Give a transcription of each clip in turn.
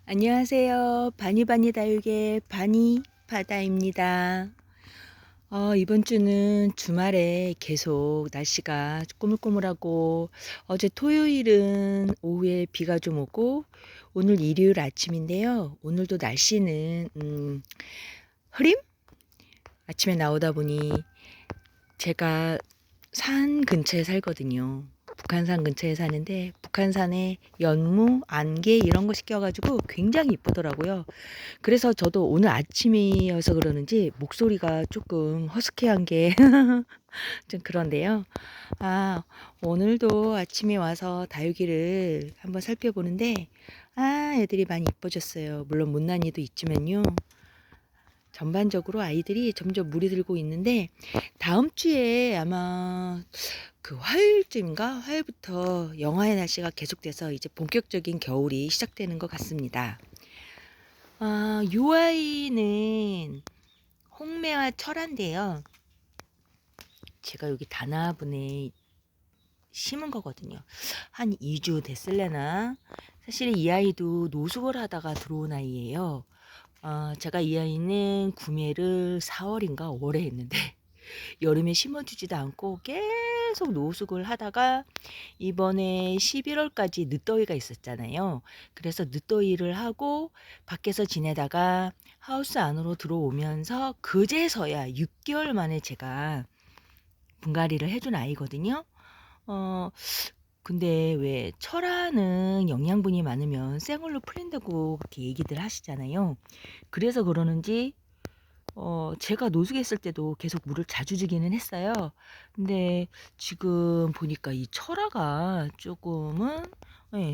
안녕하세요. 바니바니 다육의 바니바다입니다. 이번 주는 주말에 계속 날씨가 꾸물꾸물하고 어제 토요일은 오후에 비가 좀 오고 오늘 일요일 아침인데요. 오늘도 날씨는 흐림? 아침에 나오다 보니 제가 산 근처에 살거든요. 북한산 근처에 사는데 북한산에 연무, 안개 이런 거 시켜가지고 굉장히 이쁘더라고요. 그래서 저도 오늘 아침이어서 그러는지 목소리가 조금 허스키한 게 좀 그런데요. 오늘도 아침에 와서 다육이를 한번 살펴보는데 애들이 많이 이뻐졌어요. 물론 못난이도 있지만요. 전반적으로 아이들이 점점 물이 들고 있는데 다음 주에 아마 그 화요일쯤인가? 화요일부터 영하의 날씨가 계속돼서 이제 본격적인 겨울이 시작되는 것 같습니다. 요 아이는 홍매와 철화인데요. 제가 여기 다나분에 심은 거거든요. 한 2주 됐을래나? 사실 이 아이도 노숙을 하다가 들어온 아이예요. 제가 이 아이는 구매를 4월인가 5월에 했는데 여름에 심어주지도 않고 계속 노숙을 하다가 이번에 11월까지 늦더위가 있었잖아요. 그래서 늦더위를 하고 밖에서 지내다가 하우스 안으로 들어오면서 그제서야 6개월 만에 제가 분갈이를 해준 아이거든요. 어, 근데 왜 철화는 영양분이 많으면 생얼로 풀린다고 그렇게 얘기들 하시잖아요. 그래서 그러는지 제가 노숙했을 때도 계속 물을 자주 주기는 했어요. 근데 지금 보니까 이 철화가 조금은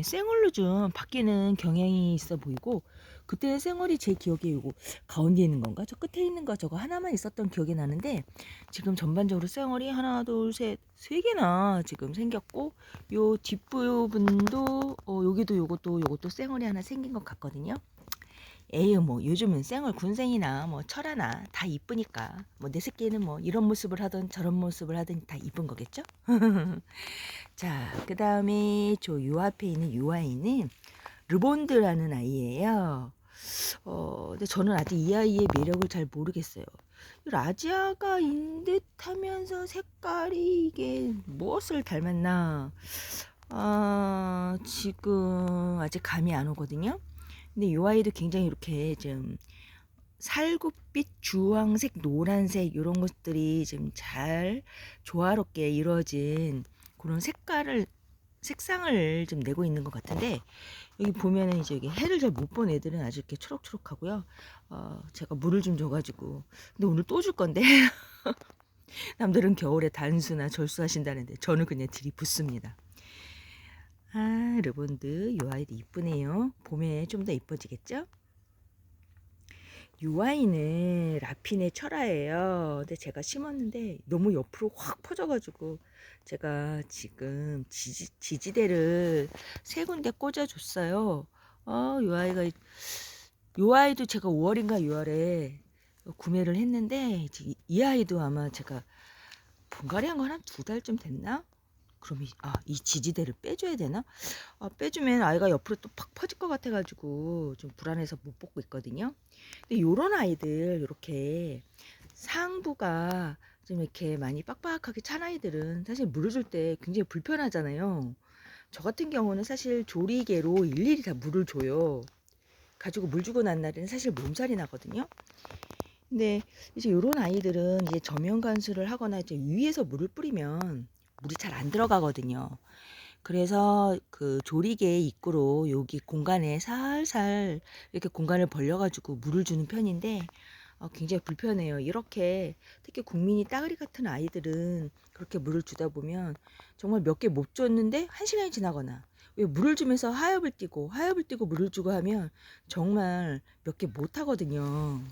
생얼로 좀 바뀌는 경향이 있어 보이고 그때 생얼이 제 기억에 요거 가운데 있는 건가? 저 끝에 있는 거 저거 하나만 있었던 기억이 나는데 지금 전반적으로 생얼이 하나, 둘, 셋, 세 개나 지금 생겼고 요 뒷부분도 여기도 요것도 생얼이 하나 생긴 것 같거든요. 에휴 뭐 요즘은 쌩얼 군생이나 뭐 철하나 다 이쁘니까 뭐 내 새끼는 뭐 이런 모습을 하든 저런 모습을 하든 다 이쁜 거겠죠? 자, 그 다음에 저 요 앞에 있는 요 아이는 르본드라는 아이예요. 근데 저는 아직 이 아이의 매력을 잘 모르겠어요. 라지아가인 듯 하면서 색깔이 이게 무엇을 닮았나? 지금 아직 감이 안 오거든요. 근데 이 아이도 굉장히 이렇게 좀 살구빛, 주황색, 노란색 이런 것들이 좀 잘 조화롭게 이루어진 그런 색상을 좀 내고 있는 것 같은데 여기 보면은 이제 여기 해를 잘 못 본 애들은 아주 이렇게 초록초록하고요. 제가 물을 좀 줘가지고 근데 오늘 또 줄 건데 남들은 겨울에 단수나 절수하신다는데 저는 그냥 들이붓습니다. 르본드 요 아이도 이쁘네요. 봄에 좀 더 이뻐지겠죠? 요 아이는 라핀의 철화예요. 근데 제가 심었는데 너무 옆으로 확 퍼져가지고 제가 지금 지지대를 세 군데 꽂아줬어요. 요 아이도 제가 5월인가 6월에 구매를 했는데 이 아이도 아마 제가 분갈이한 거 한 2달쯤 됐나? 그럼 이 지지대를 빼줘야 되나? 빼주면 아이가 옆으로 또 팍 퍼질 것 같아가지고 좀 불안해서 못 뽑고 있거든요. 근데 요런 아이들 이렇게 상부가 좀 이렇게 많이 빡빡하게 찬 아이들은 사실 물을 줄 때 굉장히 불편하잖아요. 저 같은 경우는 사실 조리개로 일일이 다 물을 줘요. 가지고 물 주고 난 날에는 사실 몸살이 나거든요. 근데 이제 요런 아이들은 이제 저면 관수를 하거나 이제 위에서 물을 뿌리면 물이 잘 안 들어가거든요. 그래서 그 조리개 입구로 여기 공간에 살살 이렇게 공간을 벌려가지고 물을 주는 편인데 굉장히 불편해요. 이렇게 특히 국민이 따그리 같은 아이들은 그렇게 물을 주다 보면 정말 몇 개 못 줬는데 1시간이 지나거나 왜 물을 주면서 하엽을 띠고 물을 주고 하면 정말 몇 개 못 하거든요.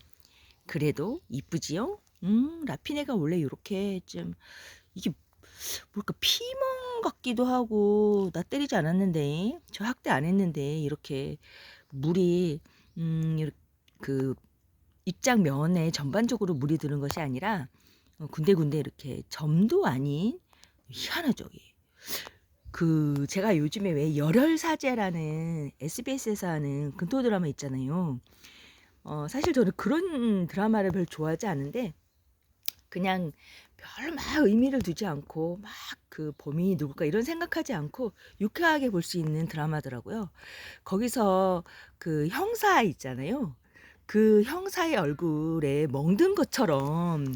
그래도 이쁘지요? 라피네가 원래 이렇게 좀 이게 뭘까 피멍 같기도 하고 나 때리지 않았는데 저 학대 안 했는데 이렇게 물이 이렇게 그 입장 면에 전반적으로 물이 드는 것이 아니라 군데군데 이렇게 점도 아닌 희한하죠. 이게. 제가 요즘에 왜 열혈사제라는 SBS에서 하는 근토 드라마 있잖아요. 사실 저는 그런 드라마를 별로 좋아하지 않는데 그냥 별 막 의미를 두지 않고 막 그 범인이 누굴까 이런 생각하지 않고 유쾌하게 볼 수 있는 드라마더라고요. 거기서 그 형사 있잖아요. 그 형사의 얼굴에 멍든 것처럼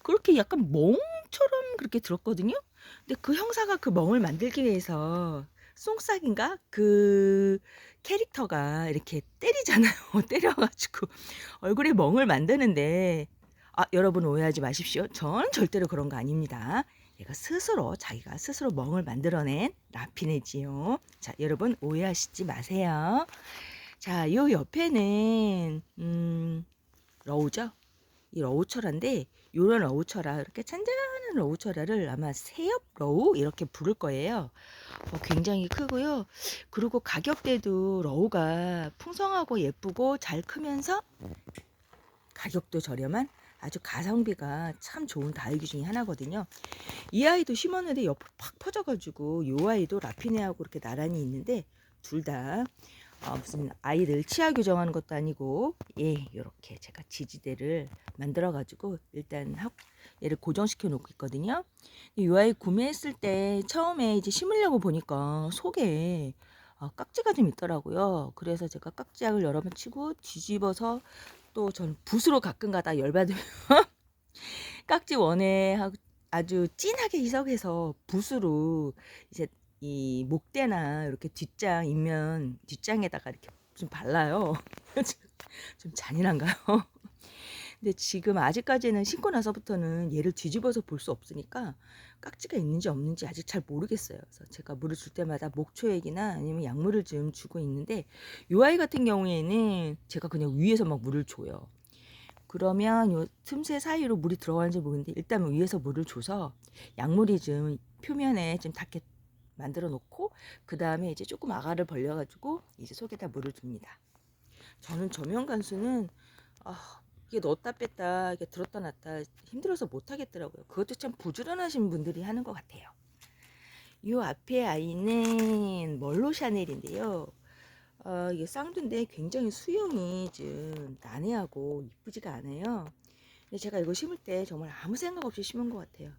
그렇게 약간 멍처럼 그렇게 들었거든요. 근데 그 형사가 그 멍을 만들기 위해서 송싹인가? 그 캐릭터가 이렇게 때리잖아요. 때려 가지고 얼굴에 멍을 만드는데 여러분 오해하지 마십시오. 전 절대로 그런 거 아닙니다. 얘가 자기가 스스로 멍을 만들어낸 라피네지요. 자, 여러분 오해하시지 마세요. 자, 요 옆에는 러우죠. 이 러우철화인데 요런 러우철화 이렇게 잔잔한 러우철화를 아마 새엽 러우 이렇게 부를 거예요. 굉장히 크고요. 그리고 가격대도 러우가 풍성하고 예쁘고 잘 크면서 가격도 저렴한 아주 가성비가 참 좋은 다육이 중에 하나거든요. 이 아이도 심었는데 옆으로 팍 퍼져가지고 요 아이도 라피네하고 이렇게 나란히 있는데 둘 다 무슨 아이들 치아 교정하는 것도 아니고 이렇게 제가 지지대를 만들어 가지고 일단 얘를 고정시켜 놓고 있거든요. 이 아이 구매했을 때 처음에 이제 심으려고 보니까 속에 깍지가 좀 있더라고요. 그래서 제가 깍지약을 여러 번 치고 뒤집어서 또 전 붓으로 가끔가다 열받으면 깍지 원에 아주 진하게 희석해서 붓으로 이제 이 목대나 이렇게 뒷장 인면 뒷장에다가 이렇게 좀 발라요. 좀 잔인한가요? 근데 지금 아직까지는 신고 나서부터는 얘를 뒤집어서 볼 수 없으니까 깍지가 있는지 없는지 아직 잘 모르겠어요. 그래서 제가 물을 줄 때마다 목초액이나 아니면 약물을 좀 주고 있는데 이 아이 같은 경우에는 제가 그냥 위에서 막 물을 줘요. 그러면 요 틈새 사이로 물이 들어가는지 모르는데 일단 위에서 물을 줘서 약물이 좀 표면에 좀 닿게 만들어 놓고 그 다음에 이제 조금 아가를 벌려가지고 이제 속에다 물을 줍니다. 저는 저면 간수는 이게 넣었다 뺐다 이게 들었다 놨다 힘들어서 못 하겠더라고요. 그것도 참 부지런하신 분들이 하는 것 같아요. 이 앞에 아이는 멀로 샤넬인데요. 이게 쌍두인데 굉장히 수영이 좀 난해하고 이쁘지가 않아요. 근데 제가 이거 심을 때 정말 아무 생각 없이 심은 것 같아요.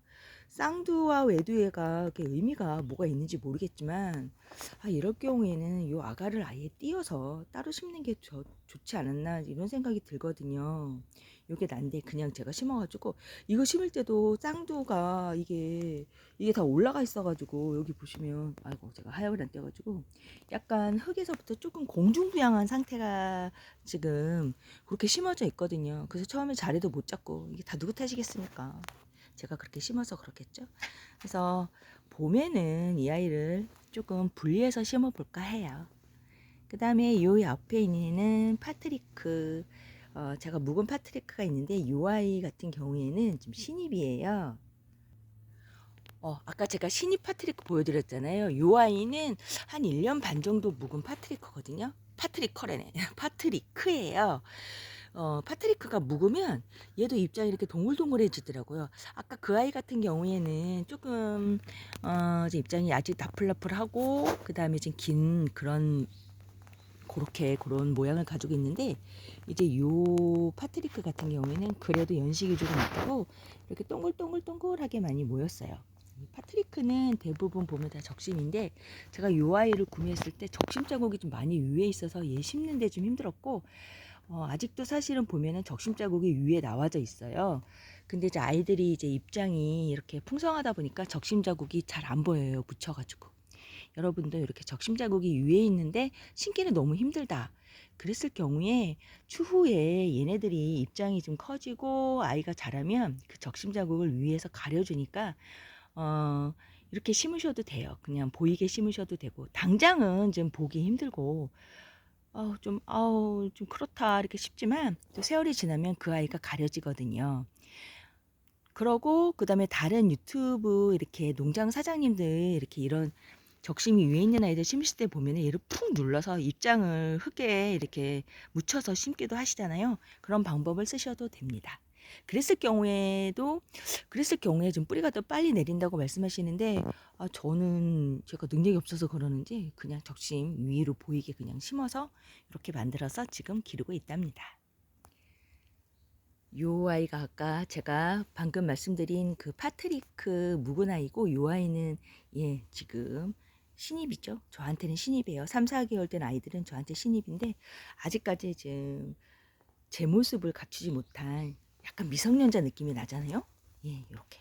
쌍두와 외두애가 의미가 뭐가 있는지 모르겠지만 이럴 경우에는 이 아가를 아예 띄어서 따로 심는 게 좋지 않았나 이런 생각이 들거든요. 요게 난데 그냥 제가 심어가지고 이거 심을 때도 쌍두가 이게 다 올라가 있어가지고 여기 보시면 아이고 제가 하역을 안 떼가지고 약간 흙에서부터 조금 공중부양한 상태가 지금 그렇게 심어져 있거든요. 그래서 처음에 자리도 못 잡고 이게 다 누구 탓이겠습니까? 제가 그렇게 심어서 그렇겠죠. 그래서 봄에는 이 아이를 조금 분리해서 심어 볼까 해요. 그 다음에 요 옆에 있는 파트리크 제가 묵은 파트리크가 있는데 요 아이 같은 경우에는 좀 신입이에요. 아까 제가 신입 파트리크 보여드렸잖아요. 요 아이는 한 1년 반 정도 묵은 파트리크거든요. 파트리커래네. 파트리크예요. 파트리크가 묵으면 얘도 입장이 이렇게 동글동글해지더라고요. 아까 그 아이 같은 경우에는 조금 입장이 아직 나풀나풀하고 그 다음에 좀 긴 그런 모양을 가지고 있는데 이제 요 파트리크 같은 경우에는 그래도 연식이 조금 있다고 이렇게 동글동글동글하게 많이 모였어요. 파트리크는 대부분 보면 다 적심인데 제가 요 아이를 구매했을 때 적심 자국이 좀 많이 위에 있어서 얘 심는데 좀 힘들었고 아직도 사실은 보면은 적심 자국이 위에 나와져 있어요. 근데 이제 아이들이 이제 입장이 이렇게 풍성하다 보니까 적심 자국이 잘 안 보여요. 묻혀가지고. 여러분도 이렇게 적심 자국이 위에 있는데 심기는 너무 힘들다. 그랬을 경우에 추후에 얘네들이 입장이 좀 커지고 아이가 자라면 그 적심 자국을 위에서 가려주니까 이렇게 심으셔도 돼요. 그냥 보이게 심으셔도 되고 당장은 좀 보기 힘들고 좀 그렇다 이렇게 싶지만 또 세월이 지나면 그 아이가 가려지거든요. 그러고 그다음에 다른 유튜브 이렇게 농장 사장님들 이렇게 이런 적심이 위에 있는 아이들 심으실 때 보면 얘를 푹 눌러서 입장을 흙에 이렇게 묻혀서 심기도 하시잖아요. 그런 방법을 쓰셔도 됩니다. 그랬을 경우에 좀 뿌리가 더 빨리 내린다고 말씀하시는데, 저는 제가 능력이 없어서 그러는지 그냥 적심 위로 보이게 그냥 심어서 이렇게 만들어서 지금 기르고 있답니다. 요 아이가 아까 제가 방금 말씀드린 그 파트리크 묵은 아이고, 요 아이는 지금 신입이죠. 저한테는 신입이에요. 3, 4개월 된 아이들은 저한테 신입인데, 아직까지 지금 제 모습을 갖추지 못한 약간 미성년자 느낌이 나잖아요. 이렇게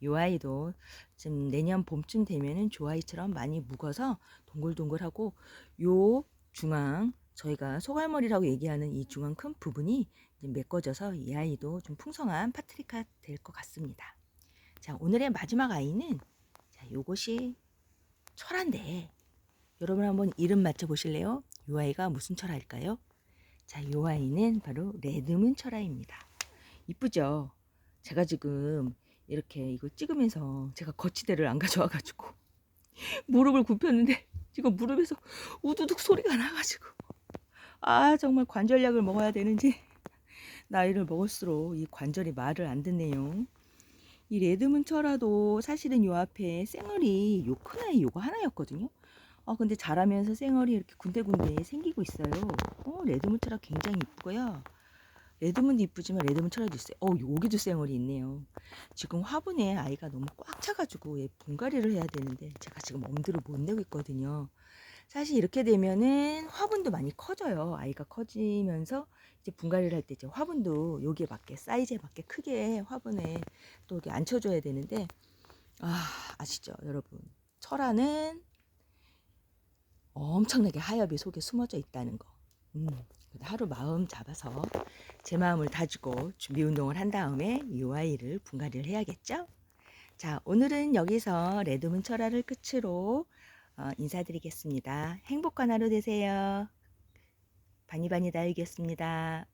요 아이도 지금 내년 봄쯤 되면은 조 아이처럼 많이 묵어서 동글동글하고, 요 중앙, 저희가 소갈머리라고 얘기하는 이 중앙 큰 부분이 이제 메꿔져서 이 아이도 좀 풍성한 파트리카 될 것 같습니다. 자, 오늘의 마지막 아이는, 자, 요것이 철화인데, 여러분 한번 이름 맞춰 보실래요? 요 아이가 무슨 철화일까요? 자, 요 아이는 바로 레드문 철화입니다. 이쁘죠? 제가 지금 이렇게 이거 찍으면서 제가 거치대를 안 가져와가지고 무릎을 굽혔는데 지금 무릎에서 우두둑 소리가 나가지고, 정말 관절약을 먹어야 되는지 나이를 먹을수록 이 관절이 말을 안 듣네요. 이 레드문 철화도 사실은 요 앞에 쌩얼이 요 큰 아이 요거 하나였거든요. 근데 자라면서 쌩얼이 이렇게 군데군데 생기고 있어요. 레드문 철화 굉장히 이쁘고요. 레드문도 이쁘지만 레드문 철화도 있어요. 여기도 쌩얼이 있네요. 지금 화분에 아이가 너무 꽉 차가지고 분갈이를 해야 되는데 제가 지금 엄두를 못 내고 있거든요. 사실 이렇게 되면은 화분도 많이 커져요. 아이가 커지면서 이제 분갈이를 할 때 이제 화분도 여기에 맞게, 사이즈에 맞게 크게 화분에 또 이렇게 앉혀줘야 되는데, 아시죠 여러분? 철화는 엄청나게 하엽이 속에 숨어져 있다는 거. 하루 마음 잡아서 제 마음을 다지고 준비 운동을 한 다음에 이 아이를 분갈이를 해야겠죠? 자, 오늘은 여기서 레드문 철화를 끝으로 인사드리겠습니다. 행복한 하루 되세요. 바니바니 다육이었습니다.